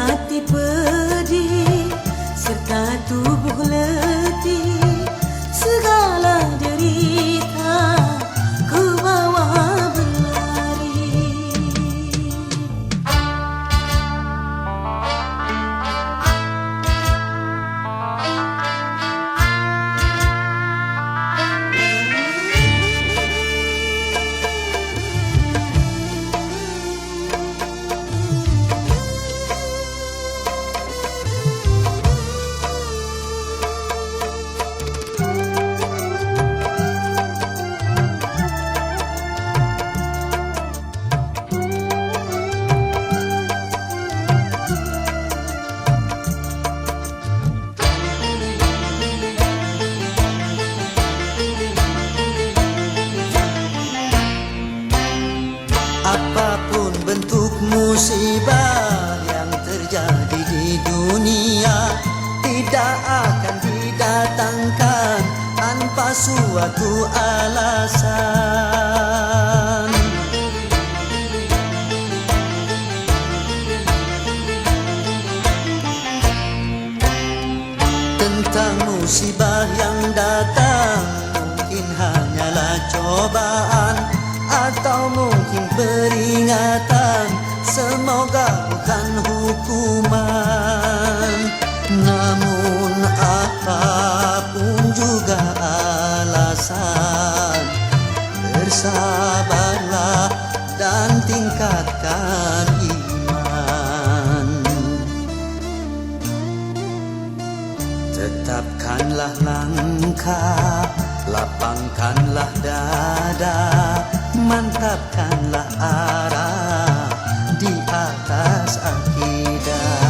hati pedih serta tubuh letih, segala derita ku bawa berlari. Apapun bentuk musibah yang terjadi di dunia, tidak akan didatangkan tanpa suatu alasan. Tentang musibah yang datang, mungkin hanyalah cobaan atau mungkin peringatan, semoga bukan hukuman. Namun apapun juga alasan, bersabarlah dan tingkatkan iman. Tetapkanlah langkah, lapangkanlah dada, mantapkanlah arah di atas akidah.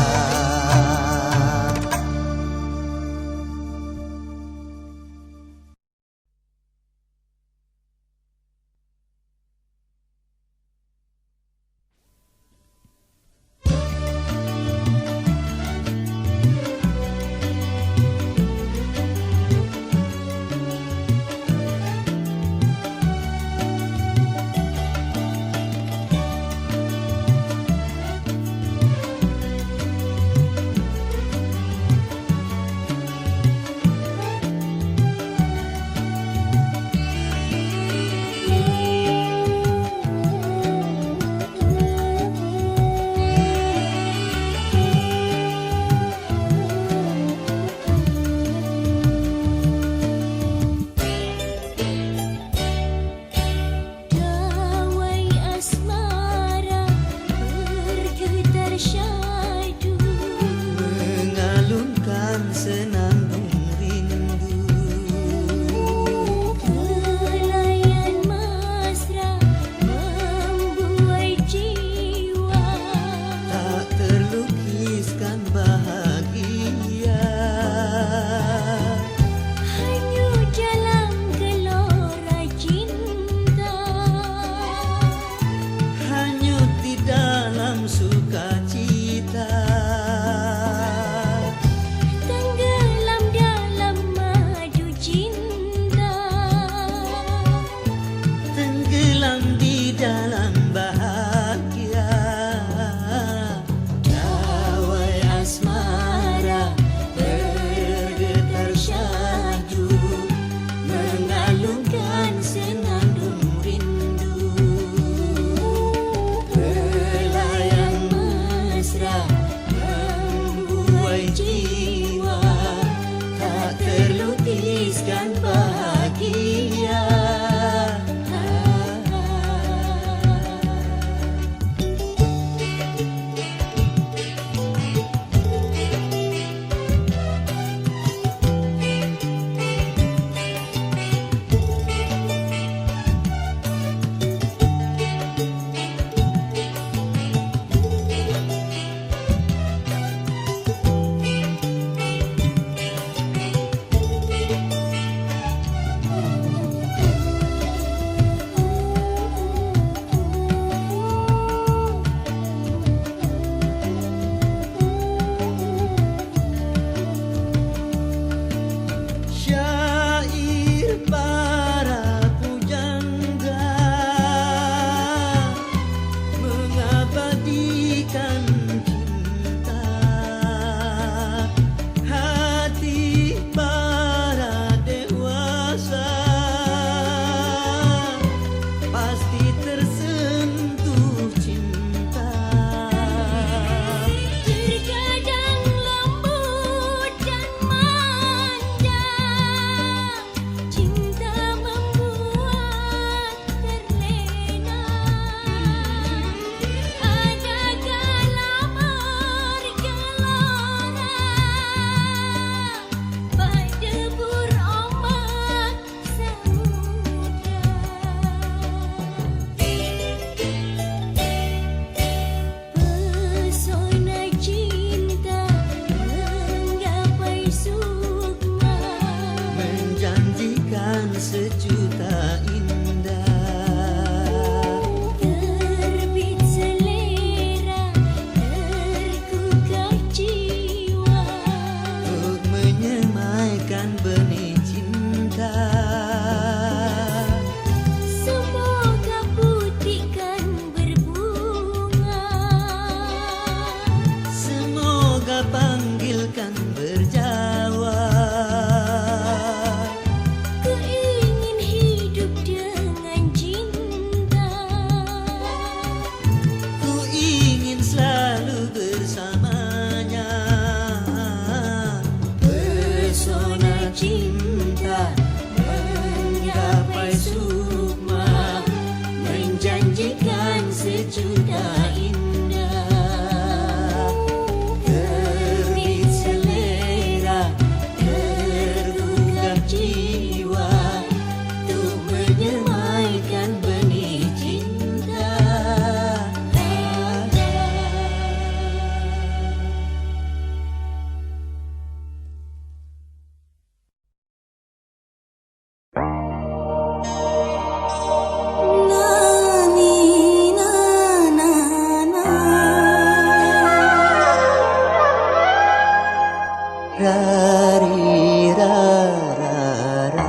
Rari rara ra.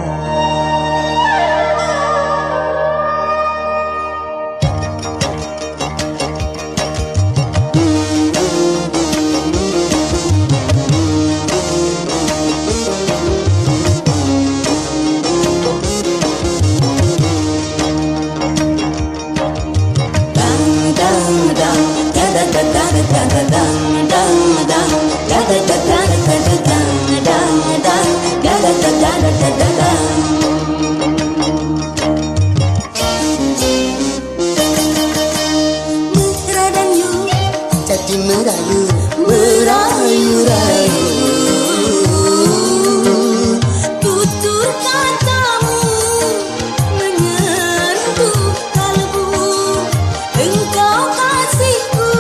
Jadi merayu, merayu-rayu, tutur katamu menyentuh kalbu. Engkau kasihku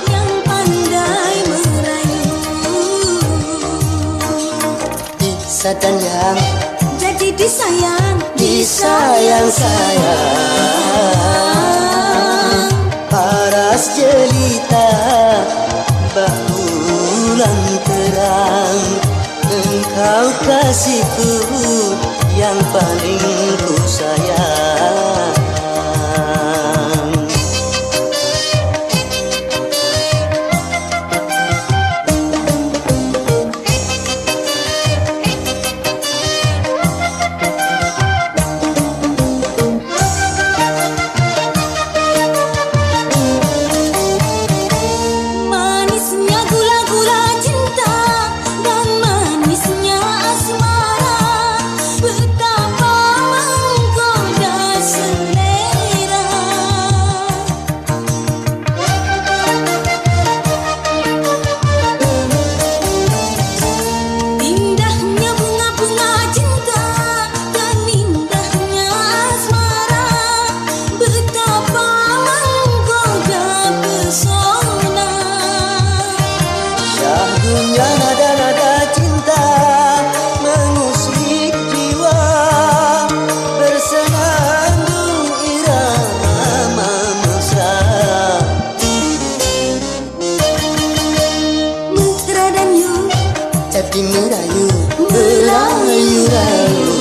yang pandai merayu. Bisa dan yang Jadi disayang, disayang-sayang, paras jelita bulan terang. Engkau kasihku yang paling ku sayang. manisnya gula-gula cinta dan manisnya asmara, betapa menggoda selera. Indahnya bunga-bunga cinta dan indahnya asmara, betapa menggoda pesona. Syahdunya nada-nada cinta mengusik jiwa, bersenandung irama mesra. Mesra dan yu, Jadi merayu, merayu-rayu,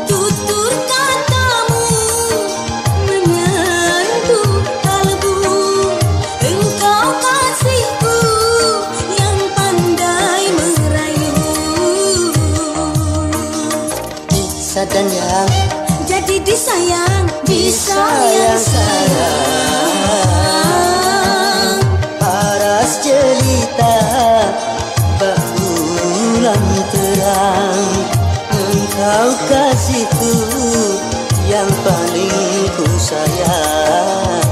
tutur katamu menyentuh kalbu. Engkau kasihku yang pandai merayu. bisa dan yang Jadi disayang, disayang-sayang, paras jelita bulan terang. Engkau kasihku yang paling ku sayang.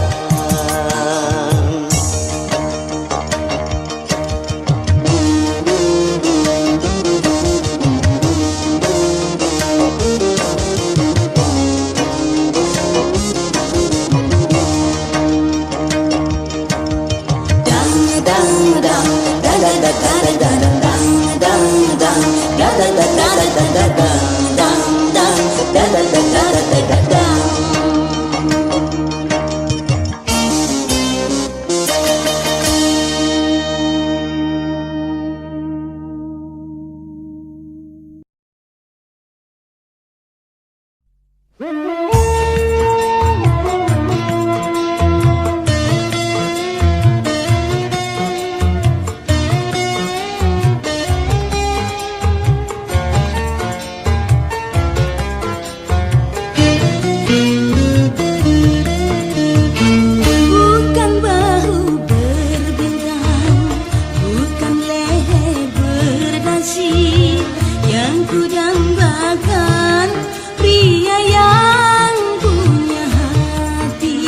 bukan bahu berbengang, bukan leher berdasi yang ku dambakan, pria yang punya hati.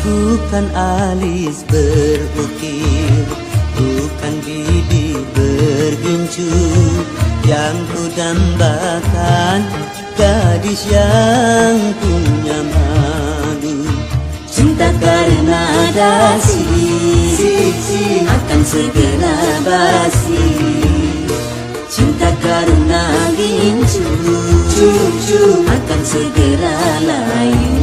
Bukan alis berukir, bukan bibir bergincu yang ku dambakan, gadis yang punya madu. Cinta karena dasi akan segera basi. Cinta karena gincu akan segera layu.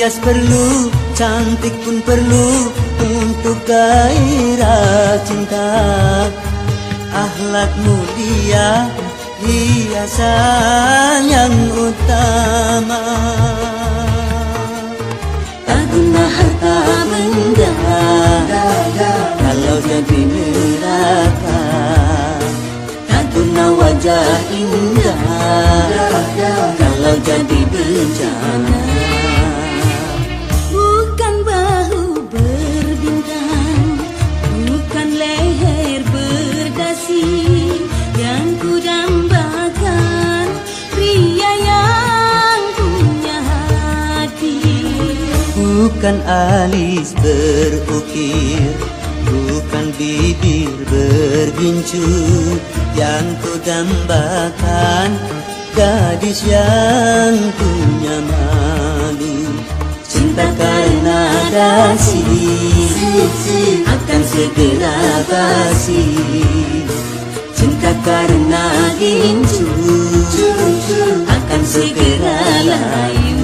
Berhias perlu, cantik pun perlu untuk gairah cinta. Akhlak mulia, hiasan yang utama. Tak guna harta benda kalau jadi neraka. Tak guna wajah indah kalau jadi bencana. Bukan bahu berbintang, bukan leher berdasi yang kudambakan, pria yang punya hati. Bukan alis berukir, bukan bibir bergincu yang kudambakan, gadis yang punya malu. Cinta karena dasi akan segera basi. Cinta karena gincu akan segera layu.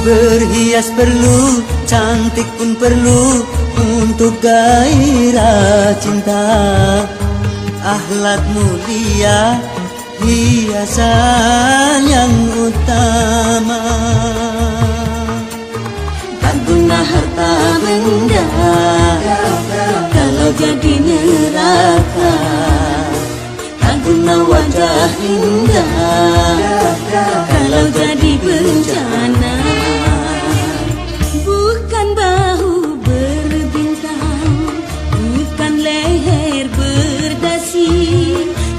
Berhias perlu, cantik pun perlu untuk gairah cinta. Akhlak mulia, hiasan yang utama. Tak guna harta benda kalau jadi neraka. Tak guna wajah indah kalau jadi bencana. Bukan bahu berbintang, bukan leher berdasi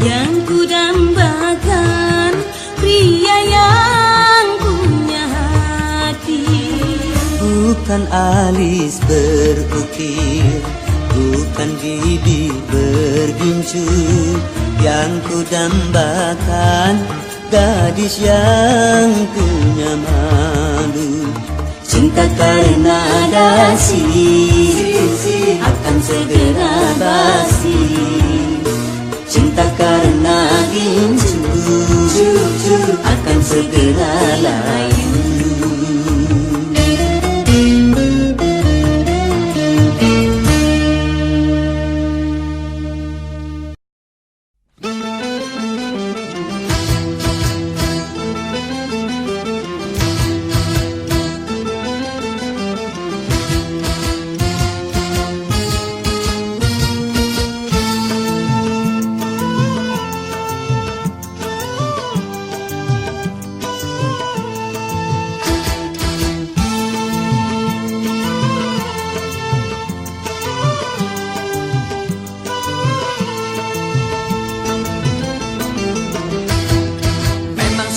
yang kudambakan, pria yang punya hati. Bukan alis berukir, bukan bibir bergincu yang kudambakan, gadis yang punya malu. Cinta karena dasi akan segera basi. Cinta karena gincu akan segera layu.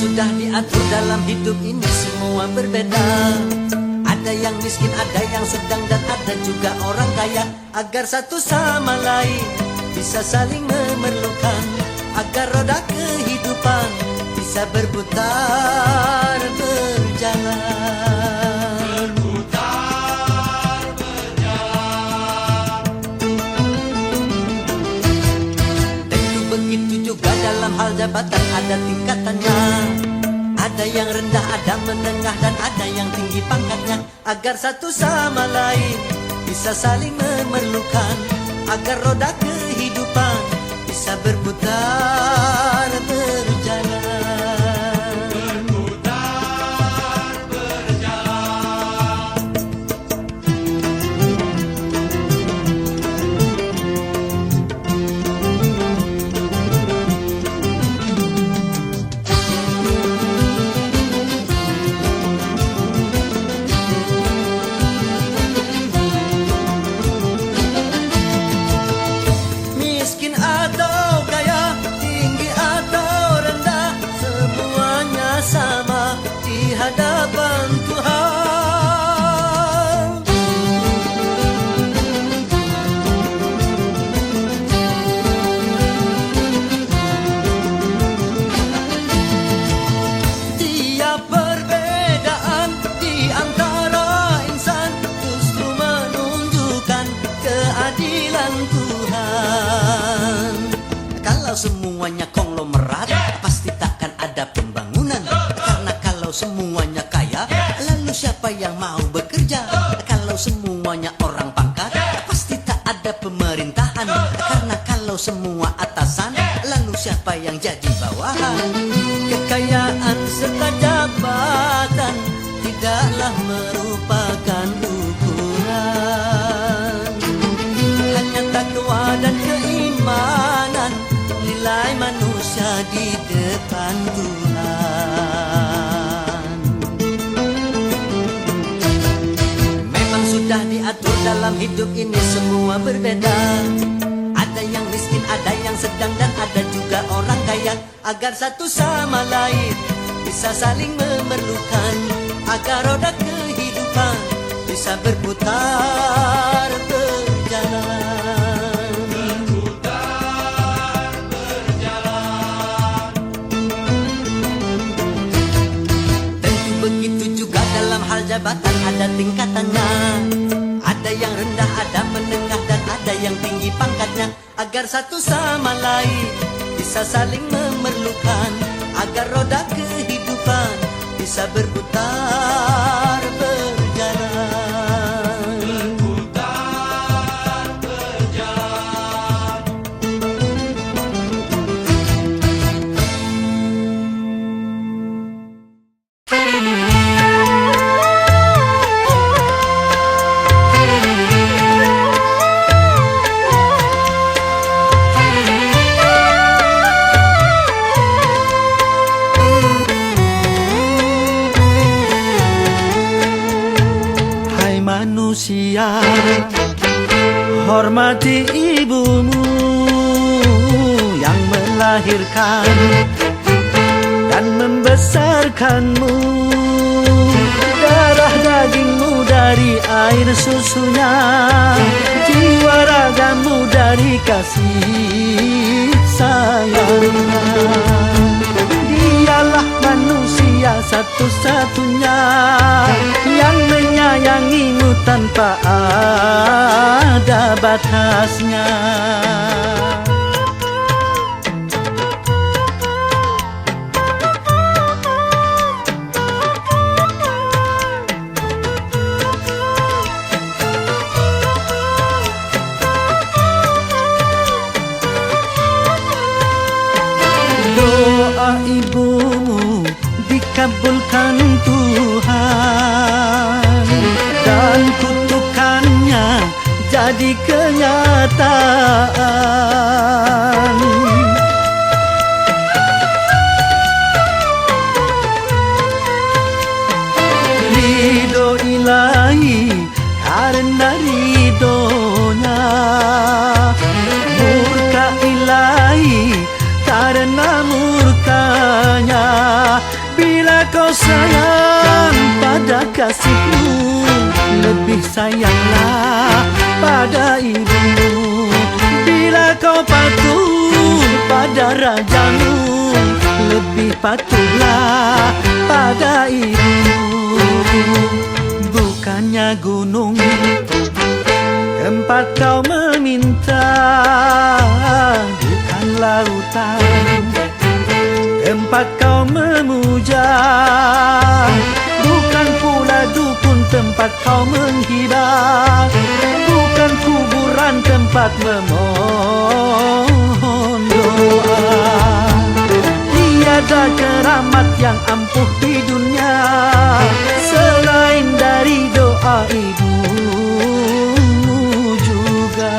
Sudah diatur dalam hidup ini semua berbeda. Ada yang miskin, ada yang sedang, dan ada juga orang kaya. Agar satu sama lain bisa saling memerlukan, agar roda kehidupan bisa berputar berjalan. Tentu begitu juga dalam hal jabatan ada tingkatannya. Ada yang rendah, ada menengah, dan ada yang tinggi pangkatnya. Agar satu sama lain bisa saling memerlukan, agar roda kehidupan bisa berputar berjalan. miskin atau kaya, tinggi atau rendah, semuanya sama di hadapan Tuhan. Tiap perbedaan di antara insan justru menunjukkan keadilan Tuhan. Kalau semuanya konglomerat, pasti takkan ada pembangunan. Karena kalau semuanya kaya, lalu siapa yang mau bekerja? Kalau semuanya orang pangkat, pasti tak ada pemerintahan. Karena kalau semua atasan, lalu siapa yang jadi bawahan? Kekayaan serta jabatan tidaklah merupakan ukuran. Hanya takwa dan keimanan, nilai manusia di depan Tuhan. Memang sudah diatur dalam hidup ini semua berbeda. Ada yang miskin, ada yang sedang, dan ada juga orang kaya. Agar satu sama lain bisa saling memerlukan, agar roda kehidupan bisa berputar berjalan. Tentu begitu juga dalam hal jabatan ada tingkatannya. Ada yang rendah, ada menengah, dan ada yang tinggi pangkatnya. Agar satu sama lain bisa saling memerlukan, agar roda kehidupan bisa berputar berjalan. Berputar berjalan. Manusia, hormati ibumu yang melahirkan dan membesarkanmu. Darah dagingmu dari air susunya, jiwa ragamu dari kasih sayangnya. Dialah manusia satu-satunya yang menyayangimu tanpa ada batasnya. Doa ibumu dikabulkan Tuhan, dan kutukannya jadi kenyataan. Ridho ilahi karena ridhonya, murka ilahi karena murkanya. Bila kau sayang pada kasihmu, lebih sayanglah pada ibumu. Bila kau patuh pada rajamu, lebih patuhlah pada ibumu. Bukannya gunung tempat kau meminta, bukan lautan tempat kau memuja, bukan pula dukun tempat kau menghibah, bukan kuburan tempat memohon doa. Tiada keramat yang ampuh di dunia selain dari doa ibumu juga.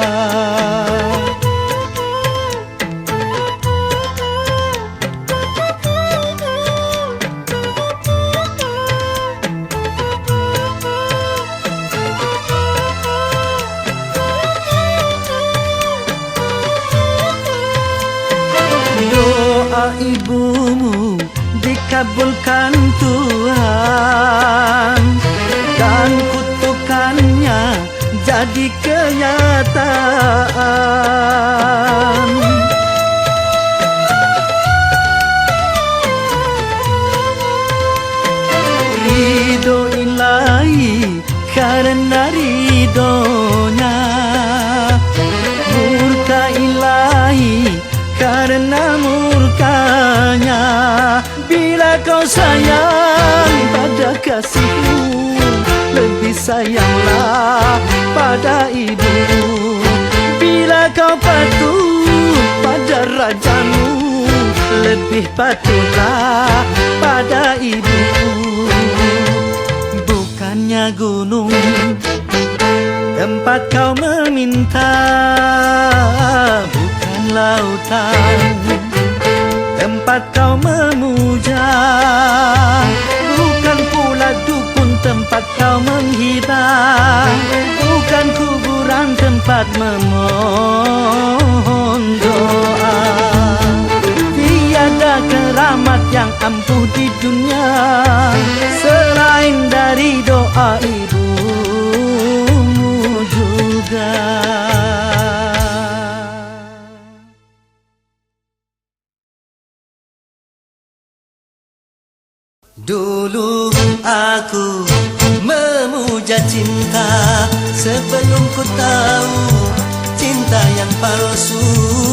Doa ibumu dikabulkan Tuhan, dan kutukannya jadi kenyataan. Ridho ilahi karena ridhonya, murka ilahi karena murkanya. Bila kau sayang pada kasihmu, lebih sayanglah pada ibu. Bila kau patuh pada rajamu, lebih patuhlah pada ibu. Bukannya gunung tempat kau meminta, bukan lautan tempat kau memuja, bukan pula dukun tempat kau menghibah, bukan kuburan tempat memohon doa. Tiada keramat yang ampuh di dunia selain dari doa ibumu juga. Dulu aku memuja cinta sebelum ku tahu cinta yang palsu,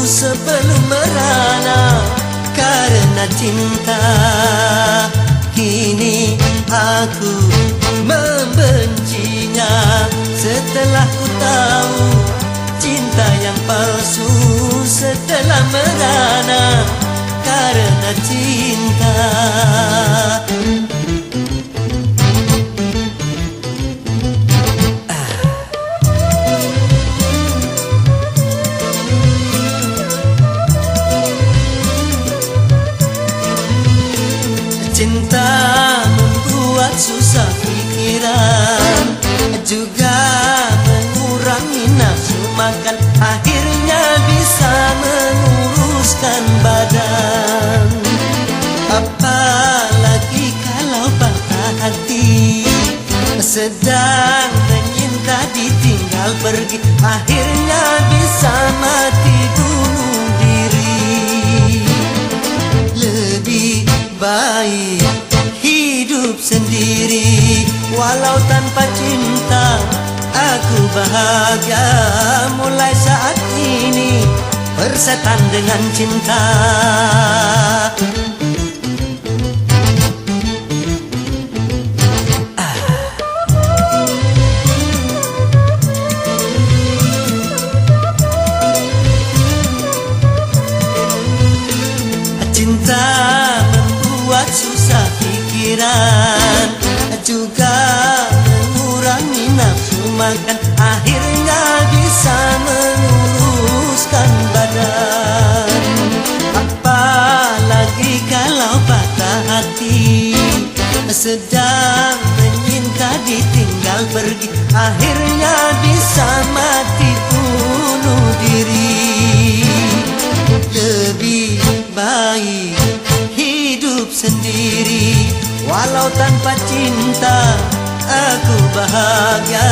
sebelum merana karena cinta. Kini aku membencinya setelah ku tahu cinta yang palsu, setelah merana karena cinta. Cinta membuat susah pikiran, juga mengurangi nafsu makan, akhirnya bisa menguruskan badan. Apalagi kalau patah hati, sedang menyinta ditinggal pergi, akhirnya bisa mati bunuh diri. Lebih baik hidup sendiri, walau tanpa cinta aku bahagia. Mulai saat ini bersetan dengan cinta. Cinta membuat susah pikiran, juga mengurangi nafsu makan, akhirnya bisa menguruskan badan. Apalagi kalau patah hati, sedang menyinta ditinggal pergi, akhirnya bisa mati bunuh diri. Lebih baik hidup sendiri, walau tanpa cinta aku bahagia.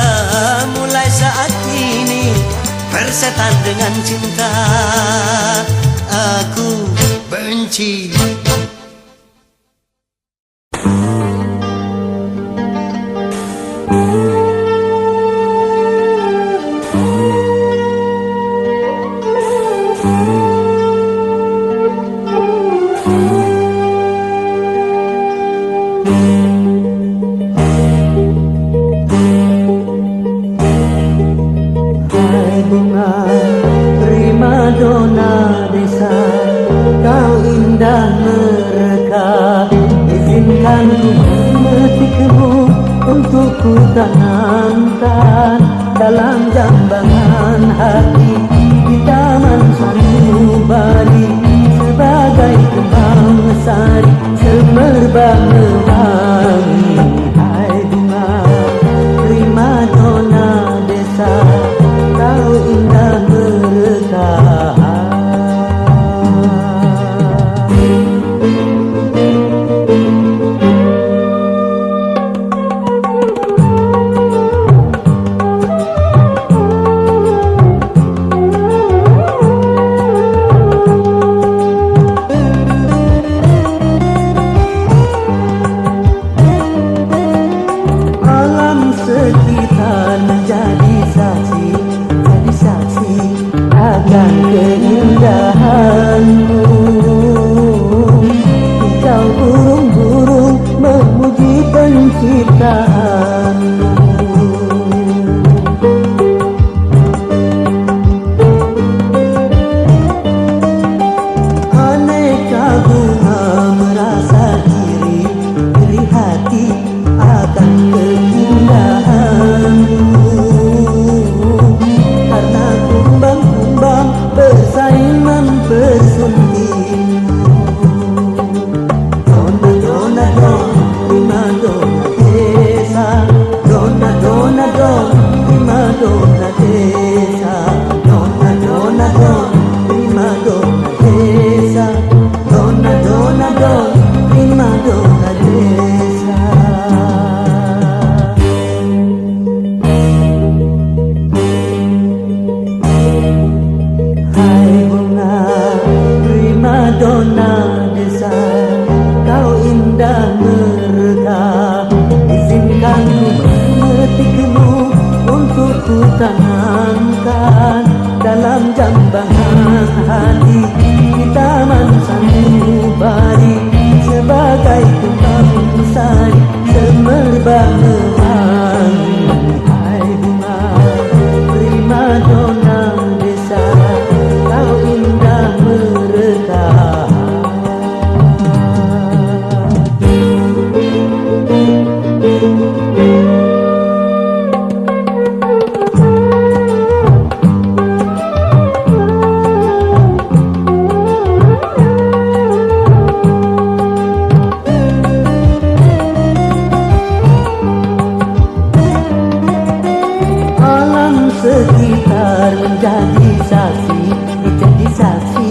Mulai saat ini bersetan dengan cinta aku benci. Untuk ku tanamkan dalam jambangan hati, di taman sanubari sebagai kembang sari semerbak mewangi. Hai bunga prima dona desa, kau indah merekah. mempersuntingmu. Dona, dona, don, prima donna desa. Dona, dona, don, prima donna desa. Dona, dona, don, prima donna desa. Dona, dona, don, prima donna desa. Hai bunga prima donna desa, kau indah mereka. Izinkan ku memetikmu untuk ku tanamkan dalam jambangan hati di taman sanubari, sebagai kembang sari semerbak mewangi. Hai bunga prima donna desa, kau indah mereka. Alam sekitar menjadi saksi, menjadi saksi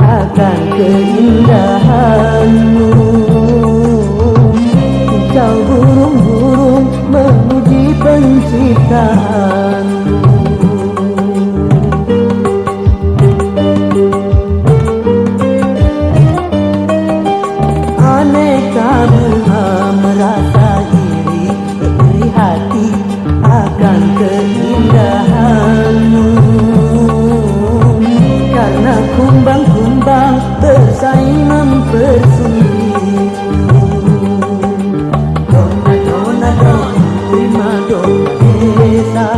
akan keindahanmu. Kicau burung-burung memuji penciptaanmu. Aneka bunga merasa iri hati akan keindahanmu, karena kumbang-kumbang bersaing mempersuntingmu. Dona, dona, don, prima donna desa.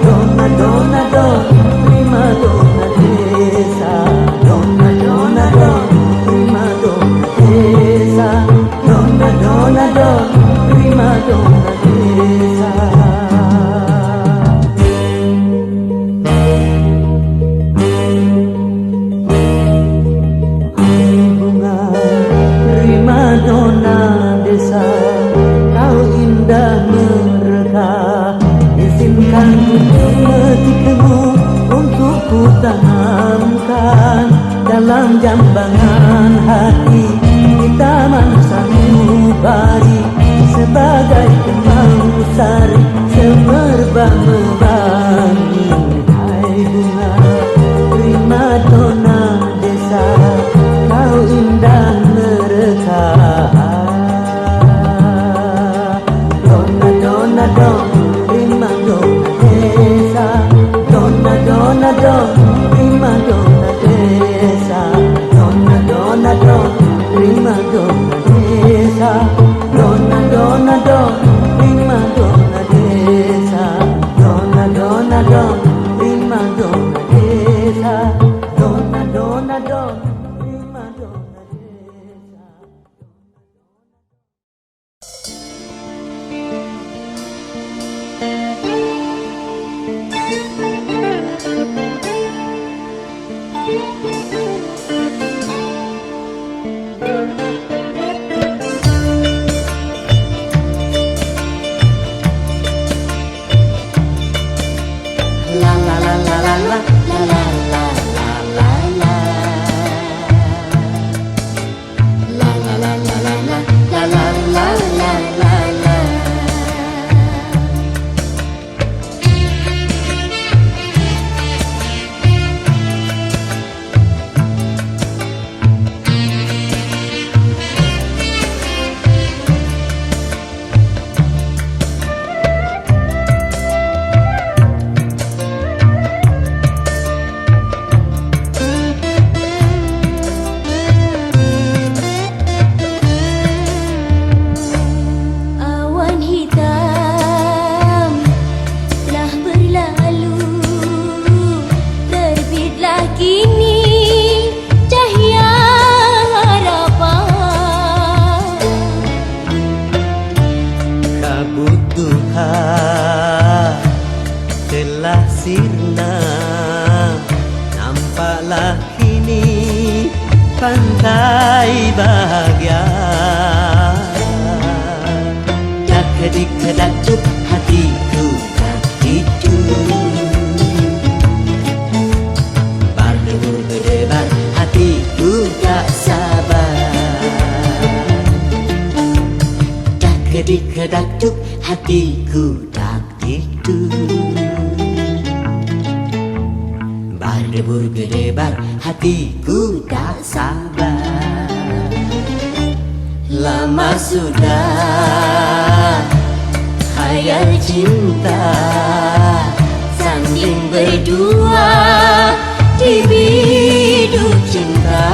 Dona, dona, don, prima donna desa. Dona, dona, don, prima donna desa. Dona, dona, don, prima donna desa. Prima donna desa, kau indah mereka. Izinkan ku memetikmu untuk ku tanamkan dalam jambangan hati di taman sanubari, sebagai kembang sari semerbak mewangi. Hai bunga prima donna desa, kau indah mereka. Dona, dona, don, prima donna desa. Dona, dona, don, prima donna desa. Dona, dona, don, prima donna desa. Dona, dona, don, prima donna desa. Dona, dona, don, prima donna desa. Dona, dona, don, prima donna desa. La la la la la la la la la la la. La la la la la la la la la la la la. ini pantai bahagia. Kedik-kedakcuk hatiku tak tidur, berdebar hatiku tak sabar. Kedik-kedakcuk hatiku tak tidur, berdebar hatiku tak sabar. Lama sudah khayal cinta, sanding berdua di biduk cinta.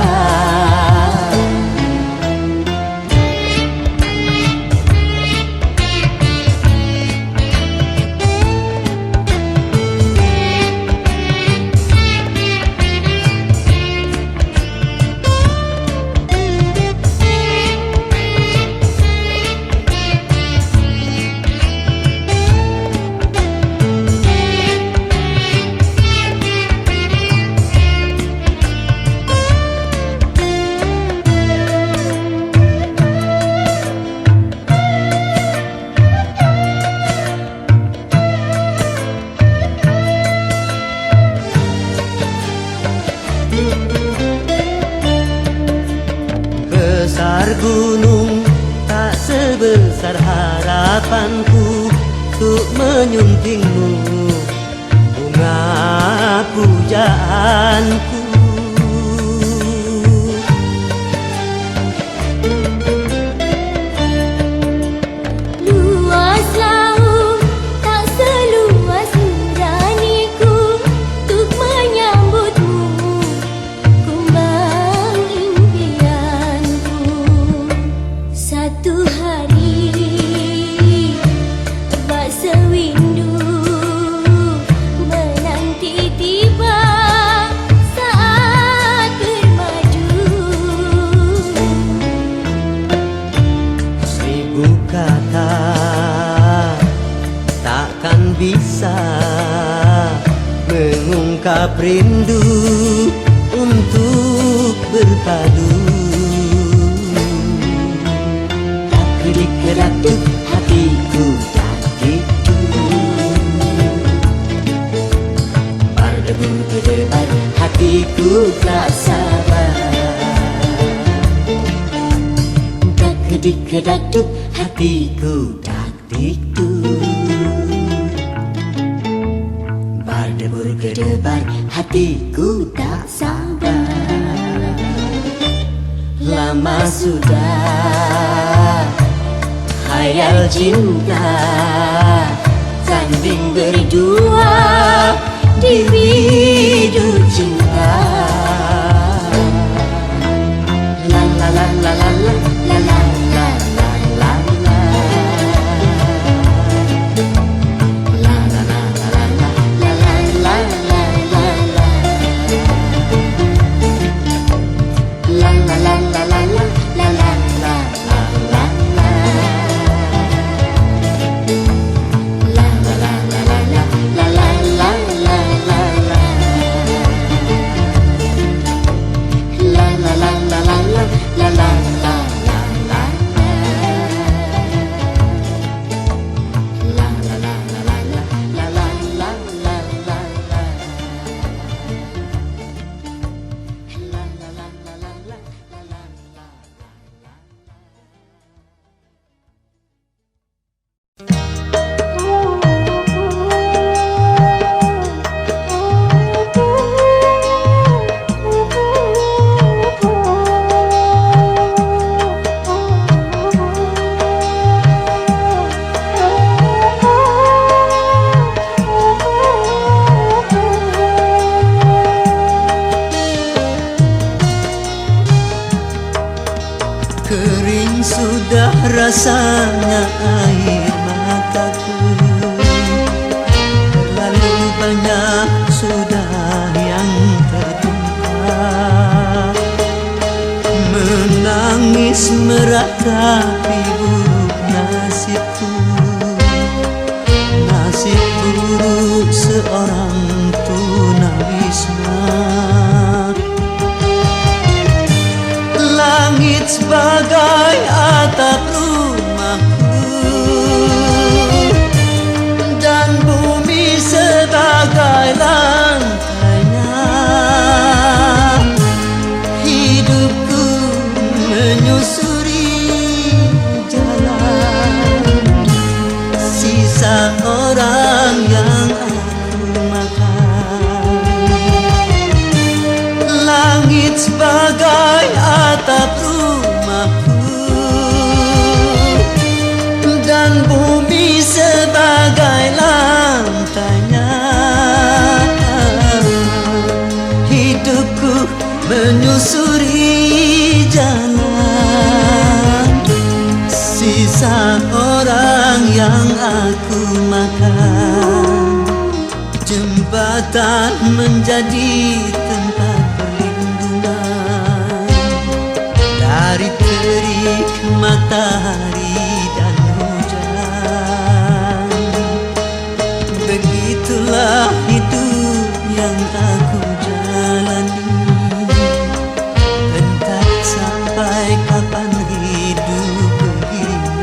Besar gunung tak sebesar harapanku untuk menyuntingmu bunga pujaanku. Luas laut tak seluas nuraniku untuk menyambutmu, kumbang impianku. Satu hari bak sewindu menanti tiba saat bermaju. Seribu kata takkan bisa mengungkap rindu untuk berpadu. Kedik-kedakcuk hatiku tak tidur, berdebar hatiku tak sabar. Kedik-kedakcuk hatiku tak tidur, berdebar hatiku tak sabar. Lama sudah khayal cinta, sanding berdua di biduk cinta. La la la la la la la la la la la la. La la la la la la la la la la la. La la la la la la la la la la la. La la la la la la la la la la la la. La la la la la la la la la la la. La la la la la la la la la la la. La la la la la la la la la. Kering sudah rasanya air mataku, terlalu banyak sudah yang tertumpah. Menangis meratapi buruk nasibku, nasib buruk seorang tunawisma. Langit sebagai atap rumahku dan bumi sebagai lantainya. Hidupku menyusuri jalan sisa orang yang aku makan. Langit sebagai atap rumahku dan bumi sebagai lantainya. Hidupku menyusuri jalan sisa orang yang aku makan. Jembatan menjadi tempat perlindungan dari terik matahari dan hujan. Begitulah hidup yang aku jalani, entah sampai kapan hidup begini.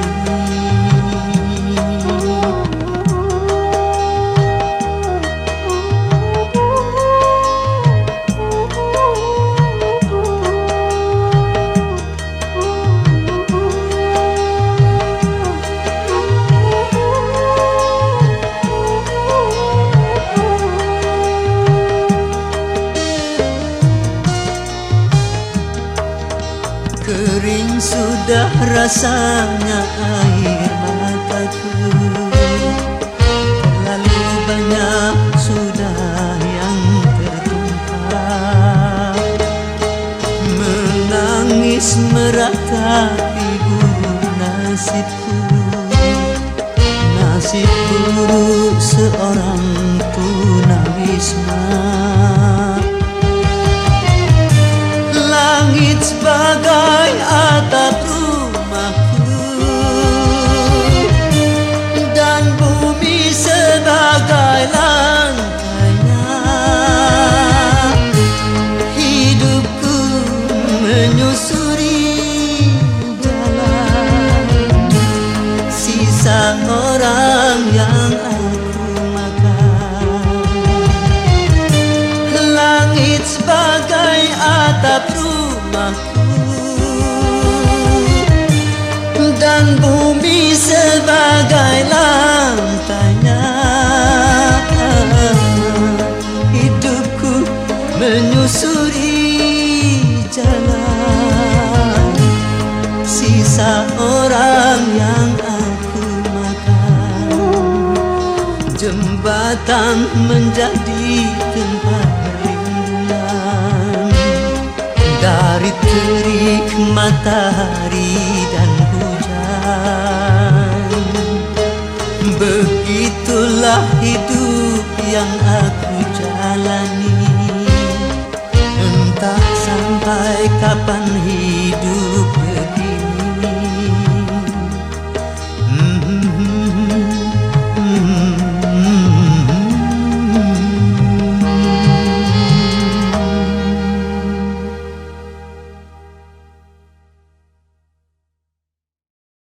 Kering sudah rasanya air mataku, terlalu banyak sudah yang tertumpah. Menangis meratapi buruk nasibku, nasib buruk seorang tunawisma. Langit sebagai atap rumahku dan bumi sebagai lantainya. Hidupku menyusuri jalan sisa orang yang aku makan. Langit sebagai atap rumahku dan bumi sebagai lantainya. Hidupku menyusuri jalan sisa orang yang aku makan. Jembatan menjadi tempat perlindungan dari terik matahari dan hujan. Begitulah hidup yang aku jalani, entah sampai kapan hidup